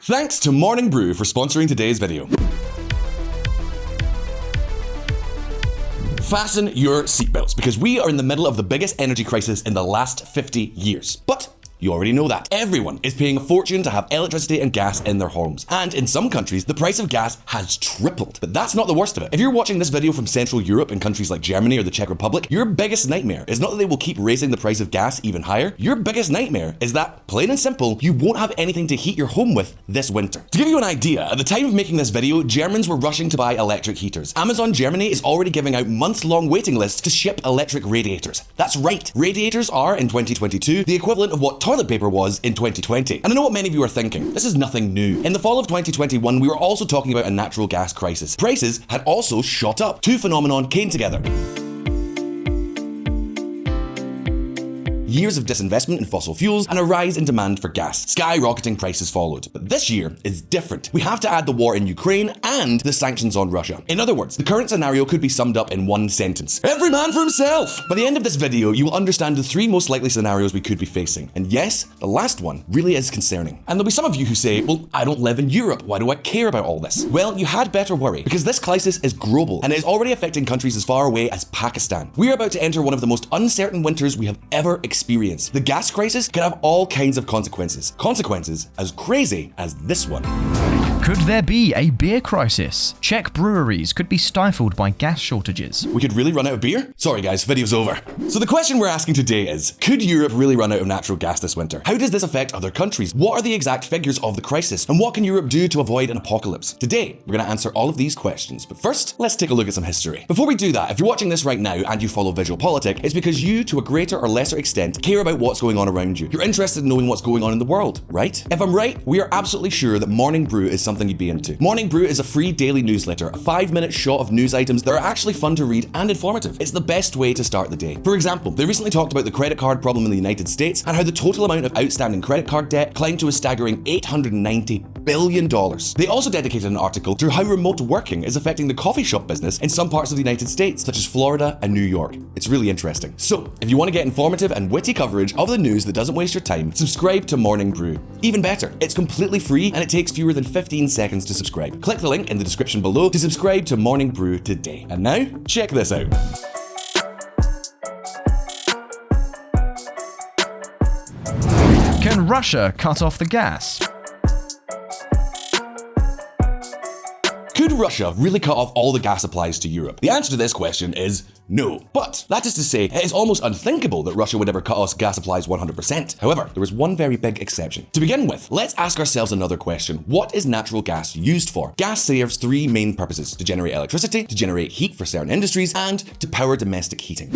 Thanks to Morning Brew for sponsoring today's video. Fasten your seatbelts because we are in the middle of the biggest energy crisis in the last 50 years. But you already know that. Everyone is paying a fortune to have electricity and gas in their homes. And in some countries, the price of gas has tripled. But that's not the worst of it. If you're watching this video from Central Europe in countries like Germany or the Czech Republic, your biggest nightmare is not that they will keep raising the price of gas even higher. Your biggest nightmare is that, plain and simple, you won't have anything to heat your home with this winter. To give you an idea, at the time of making this video, Germans were rushing to buy electric heaters. Amazon Germany is already giving out months-long waiting lists to ship electric radiators. That's right. Radiators are, in 2022, the equivalent of what toilet paper was in 2020. And I know what many of you are thinking. This is nothing new. In the fall of 2021, we were also talking about a natural gas crisis. Prices had also shot up. Two phenomena came together. Years of disinvestment in fossil fuels and a rise in demand for gas. Skyrocketing prices followed. But this year is different. We have to add the war in Ukraine and the sanctions on Russia. In other words, the current scenario could be summed up in one sentence. Every man for himself! By the end of this video, you will understand the three most likely scenarios we could be facing. And yes, the last one really is concerning. And there'll be some of you who say, well, I don't live in Europe. Why do I care about all this? Well, you had better worry, because this crisis is global and it is already affecting countries as far away as Pakistan. We are about to enter one of the most uncertain winters we have ever experienced. The gas crisis can have all kinds of consequences. Consequences as crazy as this one. Could there be a beer crisis? Czech breweries could be stifled by gas shortages. We could really run out of beer? Sorry guys, video's over. So the question we're asking today is, could Europe really run out of natural gas this winter? How does this affect other countries? What are the exact figures of the crisis? And what can Europe do to avoid an apocalypse? Today, we're going to answer all of these questions. But first, let's take a look at some history. Before we do that, if you're watching this right now and you follow VisualPolitik, it's because you, to a greater or lesser extent, care about what's going on around you. You're interested in knowing what's going on in the world, right? If I'm right, we are absolutely sure that Morning Brew is something you'd be into. Morning Brew is a free daily newsletter, a 5-minute shot of news items that are actually fun to read and informative. It's the best way to start the day. For example, they recently talked about the credit card problem in the United States and how the total amount of outstanding credit card debt climbed to a staggering $890 billion. They also dedicated an article to how remote working is affecting the coffee shop business in some parts of the United States, such as Florida and New York. It's really interesting. So, if you want to get informative and witty coverage of the news that doesn't waste your time, subscribe to Morning Brew. Even better, it's completely free and it takes fewer than 15 seconds to subscribe. Click the link in the description below to subscribe to Morning Brew today. And now, check this out. Can Russia cut off the gas? Could Russia really cut off all the gas supplies to Europe? The answer to this question is no. But that is to say, it is almost unthinkable that Russia would ever cut off gas supplies 100%. However, there is one very big exception. To begin with, let's ask ourselves another question. What is natural gas used for? Gas serves three main purposes: to generate electricity, to generate heat for certain industries, and to power domestic heating.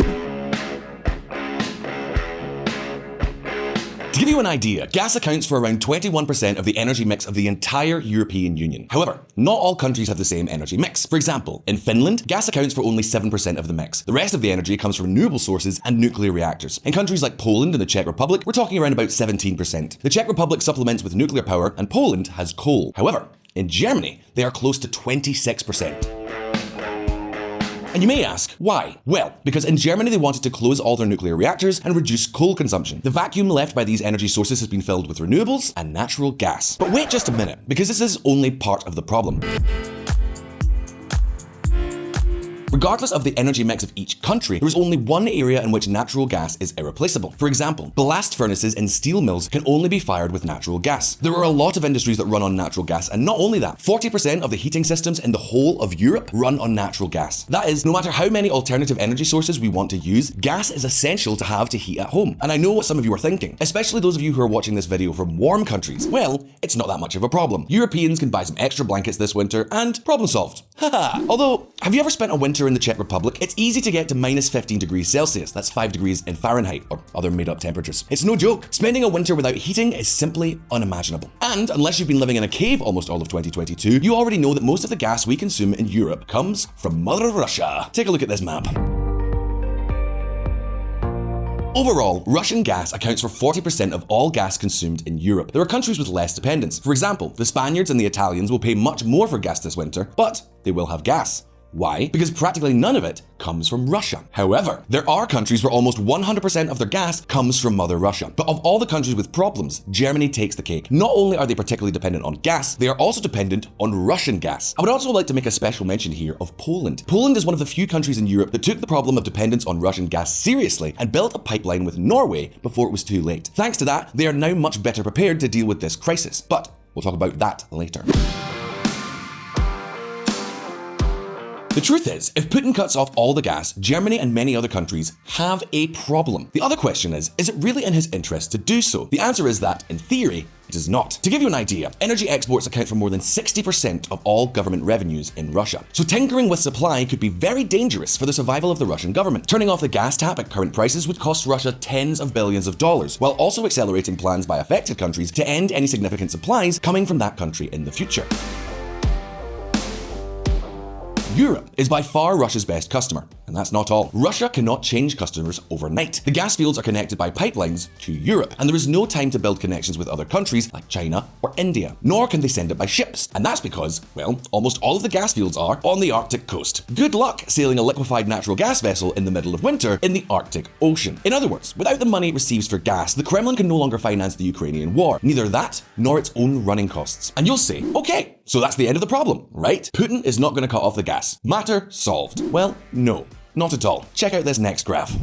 To give you an idea, gas accounts for around 21% of the energy mix of the entire European Union. However, not all countries have the same energy mix. For example, in Finland, gas accounts for only 7% of the mix. The rest of the energy comes from renewable sources and nuclear reactors. In countries like Poland and the Czech Republic, we're talking around about 17%. The Czech Republic supplements with nuclear power and Poland has coal. However, in Germany, they are close to 26%. And you may ask, why? Well, because in Germany they wanted to close all their nuclear reactors and reduce coal consumption. The vacuum left by these energy sources has been filled with renewables and natural gas. But wait just a minute, because this is only part of the problem. Regardless of the energy mix of each country, there is only one area in which natural gas is irreplaceable. For example, blast furnaces in steel mills can only be fired with natural gas. There are a lot of industries that run on natural gas, and not only that, 40% of the heating systems in the whole of Europe run on natural gas. That is, no matter how many alternative energy sources we want to use, gas is essential to have to heat at home. And I know what some of you are thinking, especially those of you who are watching this video from warm countries. Well, it's not that much of a problem. Europeans can buy some extra blankets this winter and problem solved. Haha. Although, have you ever spent a winter in the Czech Republic? It's easy to get to minus 15 degrees Celsius. That's 5 degrees in Fahrenheit or other made-up temperatures. It's no joke. Spending a winter without heating is simply unimaginable. And unless you've been living in a cave almost all of 2022, you already know that most of the gas we consume in Europe comes from Mother Russia. Take a look at this map. Overall, Russian gas accounts for 40% of all gas consumed in Europe. There are countries with less dependence. For example, the Spaniards and the Italians will pay much more for gas this winter, but they will have gas. Why? Because practically none of it comes from Russia. However, there are countries where almost 100% of their gas comes from Mother Russia. But of all the countries with problems, Germany takes the cake. Not only are they particularly dependent on gas, they are also dependent on Russian gas. I would also like to make a special mention here of Poland. Poland is one of the few countries in Europe that took the problem of dependence on Russian gas seriously and built a pipeline with Norway before it was too late. Thanks to that, they are now much better prepared to deal with this crisis. But we'll talk about that later. The truth is, if Putin cuts off all the gas, Germany and many other countries have a problem. The other question is it really in his interest to do so? The answer is that, in theory, it is not. To give you an idea, energy exports account for more than 60% of all government revenues in Russia. So tinkering with supply could be very dangerous for the survival of the Russian government. Turning off the gas tap at current prices would cost Russia tens of billions of dollars, while also accelerating plans by affected countries to end any significant supplies coming from that country in the future. Europe is by far Russia's best customer, and that's not all. Russia cannot change customers overnight. The gas fields are connected by pipelines to Europe, and there is no time to build connections with other countries like China or India, nor can they send it by ships. And that's because, well, almost all of the gas fields are on the Arctic coast. Good luck sailing a liquefied natural gas vessel in the middle of winter in the Arctic Ocean. In other words, without the money it receives for gas, the Kremlin can no longer finance the Ukrainian war, neither that nor its own running costs. And you'll say, okay, so that's the end of the problem, right? Putin is not going to cut off the gas. Matter solved. Well, no, not at all. Check out this next graph.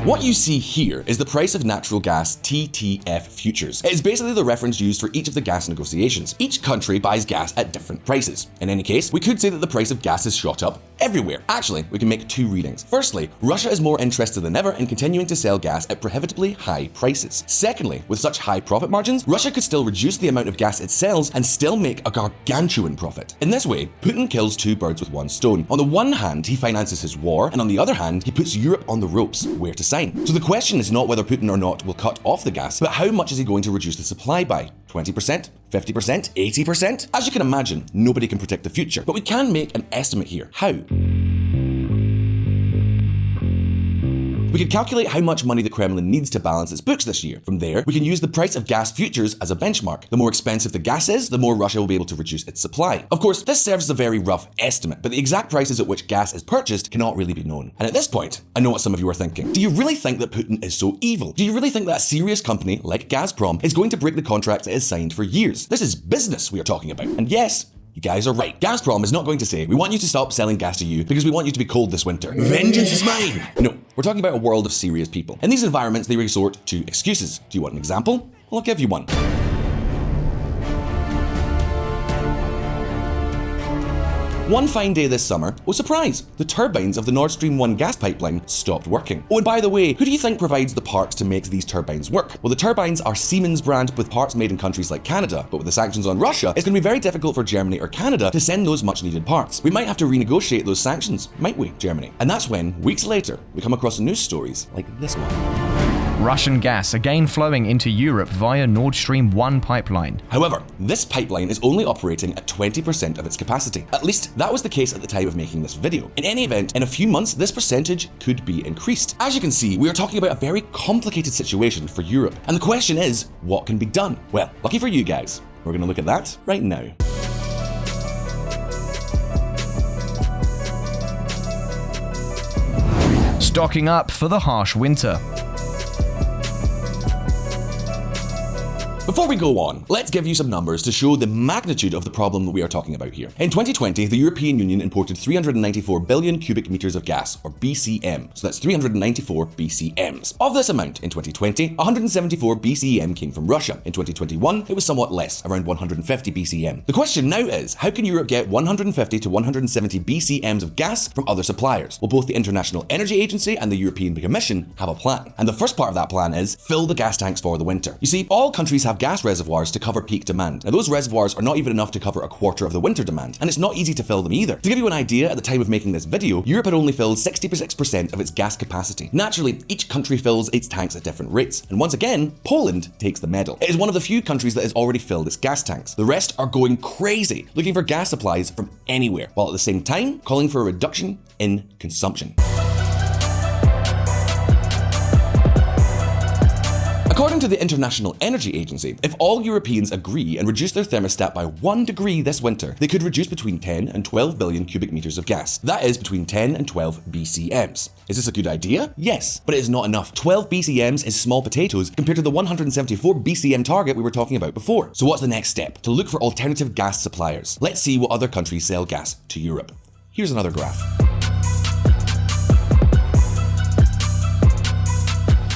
What you see here is the price of natural gas TTF futures. It is basically the reference used for each of the gas negotiations. Each country buys gas at different prices. In any case, we could say that the price of gas has shot up everywhere. Actually, we can make two readings. Firstly, Russia is more interested than ever in continuing to sell gas at prohibitively high prices. Secondly, with such high profit margins, Russia could still reduce the amount of gas it sells and still make a gargantuan profit. In this way, Putin kills two birds with one stone. On the one hand, he finances his war, and on the other hand, he puts Europe on the ropes where to sign. So the question is not whether Putin or not will cut off the gas, but how much is he going to reduce the supply by? 20%? 50%? 80%? As you can imagine, nobody can predict the future, but we can make an estimate here. How? We could calculate how much money the Kremlin needs to balance its books this year. From there, we can use the price of gas futures as a benchmark. The more expensive the gas is, the more Russia will be able to reduce its supply. Of course, this serves as a very rough estimate, but the exact prices at which gas is purchased cannot really be known. And at this point, I know what some of you are thinking. Do you really think that Putin is so evil? Do you really think that a serious company like Gazprom is going to break the contracts it has signed for years? This is business we are talking about. And yes, you guys are right. Gazprom is not going to say, we want you to stop selling gas to you because we want you to be cold this winter. Vengeance is mine! No, we're talking about a world of serious people. In these environments, they resort to excuses. Do you want an example? Well, I'll give you one. One fine day this summer, oh surprise, the turbines of the Nord Stream 1 gas pipeline stopped working. Oh, and by the way, who do you think provides the parts to make these turbines work? Well, the turbines are Siemens brand with parts made in countries like Canada, but with the sanctions on Russia, it's going to be very difficult for Germany or Canada to send those much needed parts. We might have to renegotiate those sanctions, might we, Germany? And that's when, weeks later, we come across news stories like this one. Russian gas again flowing into Europe via Nord Stream 1 pipeline. However, this pipeline is only operating at 20% of its capacity. At least that was the case at the time of making this video. In any event, in a few months, this percentage could be increased. As you can see, we are talking about a very complicated situation for Europe. And the question is, what can be done? Well, lucky for you guys, we're going to look at that right now. Stocking up for the harsh winter. Before we go on, let's give you some numbers to show the magnitude of the problem that we are talking about here. In 2020, the European Union imported 394 billion cubic meters of gas, or BCM. So that's 394 BCMs. Of this amount, in 2020, 174 BCM came from Russia. In 2021, it was somewhat less, around 150 BCM. The question now is, how can Europe get 150 to 170 BCMs of gas from other suppliers? Well, both the International Energy Agency and the European Commission have a plan. And the first part of that plan is, fill the gas tanks for the winter. You see, all countries have gas reservoirs to cover peak demand. Now those reservoirs are not even enough to cover a quarter of the winter demand, and it's not easy to fill them either. To give you an idea, at the time of making this video, Europe had only filled 66% of its gas capacity. Naturally, each country fills its tanks at different rates, and once again, Poland takes the medal. It is one of the few countries that has already filled its gas tanks. The rest are going crazy, looking for gas supplies from anywhere, while at the same time, calling for a reduction in consumption. According to the International Energy Agency, if all Europeans agree and reduce their thermostat by 1 degree this winter, they could reduce between 10 and 12 billion cubic meters of gas. That is between 10 and 12 BCMs. Is this a good idea? Yes, but it is not enough. 12 BCMs is small potatoes compared to the 174 BCM target we were talking about before. So what's the next step? To look for alternative gas suppliers. Let's see what other countries sell gas to Europe. Here's another graph.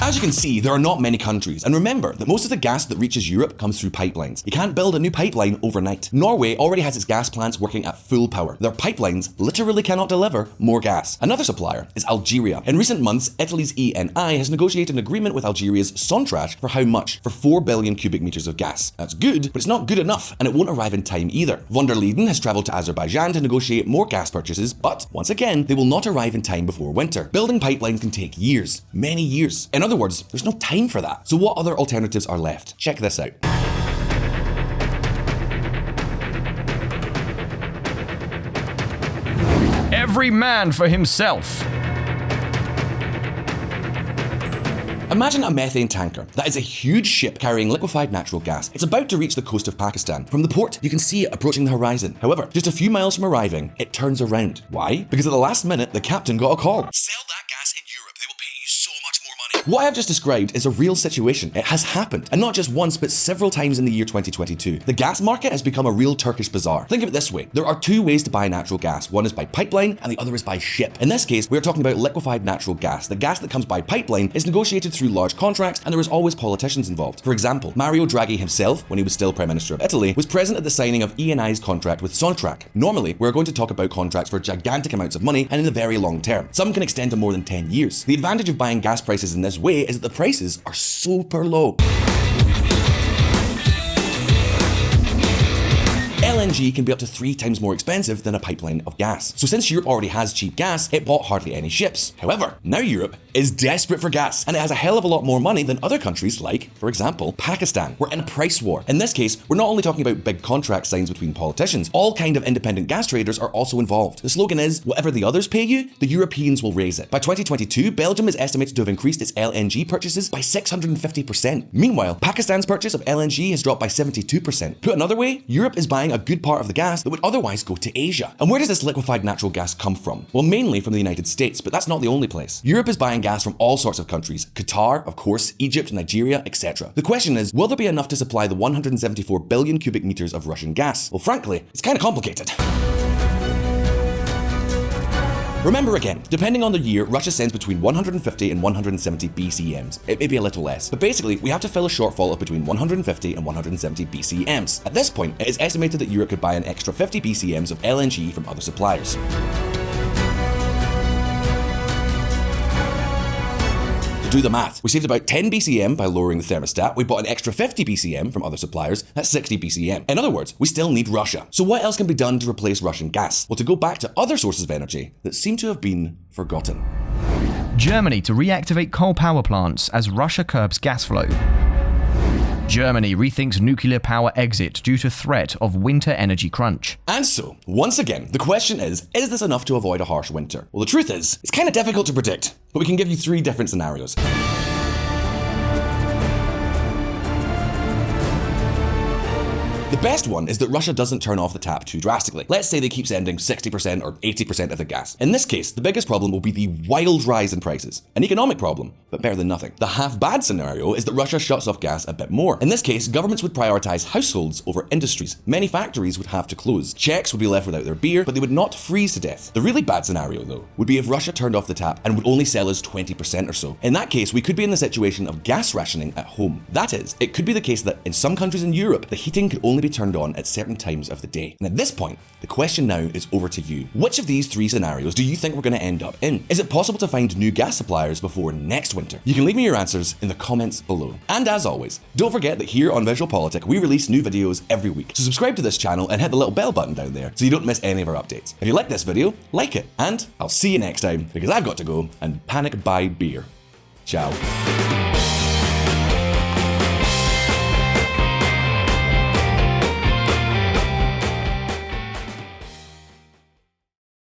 As you can see, there are not many countries, and remember that most of the gas that reaches Europe comes through pipelines. You can't build a new pipeline overnight. Norway already has its gas plants working at full power. Their pipelines literally cannot deliver more gas. Another supplier is Algeria. In recent months, Italy's ENI has negotiated an agreement with Algeria's Sonatrach for how much? For 4 billion cubic meters of gas. That's good, but it's not good enough, and it won't arrive in time either. Von der Leyen has travelled to Azerbaijan to negotiate more gas purchases, but once again, they will not arrive in time before winter. Building pipelines can take years, many years. In other words, there's no time for that. So what other alternatives are left? Check this out. Every man for himself. Imagine a methane tanker. That is a huge ship carrying liquefied natural gas. It's about to reach the coast of Pakistan. From the port, you can see it approaching the horizon. However, just a few miles from arriving, it turns around. Why? Because at the last minute, the captain got a call. Sell that gas in Europe. They will pay you so much more money. What I have just described is a real situation. It has happened, and not just once, but several times in the year 2022. The gas market has become a real Turkish bazaar. Think of it this way. There are two ways to buy natural gas. One is by pipeline, and the other is by ship. In this case, we're talking about liquefied natural gas. The gas that comes by pipeline is negotiated through large contracts, and there is always politicians involved. For example, Mario Draghi himself, when he was still Prime Minister of Italy, was present at the signing of ENI's contract with Sonatrach. Normally, we're going to talk about contracts for gigantic amounts of money and in the very long term. Some can extend to more than 10 years. The advantage of buying gas prices in this way is that the prices are super low. LNG can be up to 3 times more expensive than a pipeline of gas. So since Europe already has cheap gas, it bought hardly any ships. However, now Europe is desperate for gas, and it has a hell of a lot more money than other countries like, for example, Pakistan. We're in a price war. In this case, we're not only talking about big contract signs between politicians, all kind of independent gas traders are also involved. The slogan is, whatever the others pay you, the Europeans will raise it. By 2022, Belgium is estimated to have increased its LNG purchases by 650%. Meanwhile, Pakistan's purchase of LNG has dropped by 72%. Put another way, Europe is buying a good part of the gas that would otherwise go to Asia. And where does this liquefied natural gas come from? Well, mainly from the United States, but that's not the only place. Europe is buying gas from all sorts of countries. Qatar, of course, Egypt, Nigeria, etc. The question is, will there be enough to supply the 174 billion cubic meters of Russian gas? Well, frankly, it's kind of complicated. Remember again, depending on the year, Russia sends between 150 and 170 BCMs. It may be a little less, but basically we have to fill a shortfall of between 150 and 170 BCMs. At this point, it is estimated that Europe could buy an extra 50 BCMs of LNG from other suppliers. Do the math. We saved about 10 BCM by lowering the thermostat. We bought an extra 50 BCM from other suppliers. That's 60 BCM. In other words, we still need Russia. So what else can be done to replace Russian gas? Well, to go back to other sources of energy that seem to have been forgotten. Germany to reactivate coal power plants as Russia curbs gas flow. Germany rethinks nuclear power exit due to threat of winter energy crunch. And so, once again, the question is this enough to avoid a harsh winter? Well, the truth is, it's kind of difficult to predict, but we can give you 3 different scenarios. The best one is that Russia doesn't turn off the tap too drastically. Let's say they keep sending 60% or 80% of the gas. In this case, the biggest problem will be the wild rise in prices. An economic problem, but better than nothing. The half-bad scenario is that Russia shuts off gas a bit more. In this case, governments would prioritize households over industries. Many factories would have to close. Czechs would be left without their beer, but they would not freeze to death. The really bad scenario, though, would be if Russia turned off the tap and would only sell us 20% or so. In that case, we could be in the situation of gas rationing at home. That is, it could be the case that in some countries in Europe, the heating could only be turned on at certain times of the day. And at this point, the question now is over to you. Which of these 3 scenarios do you think we're going to end up in? Is it possible to find new gas suppliers before next winter? You can leave me your answers in the comments below. And as always, don't forget that here on VisualPolitik, we release new videos every week. So subscribe to this channel and hit the little bell button down there so you don't miss any of our updates. If you like this video, like it, and I'll see you next time because I've got to go and panic buy beer. Ciao.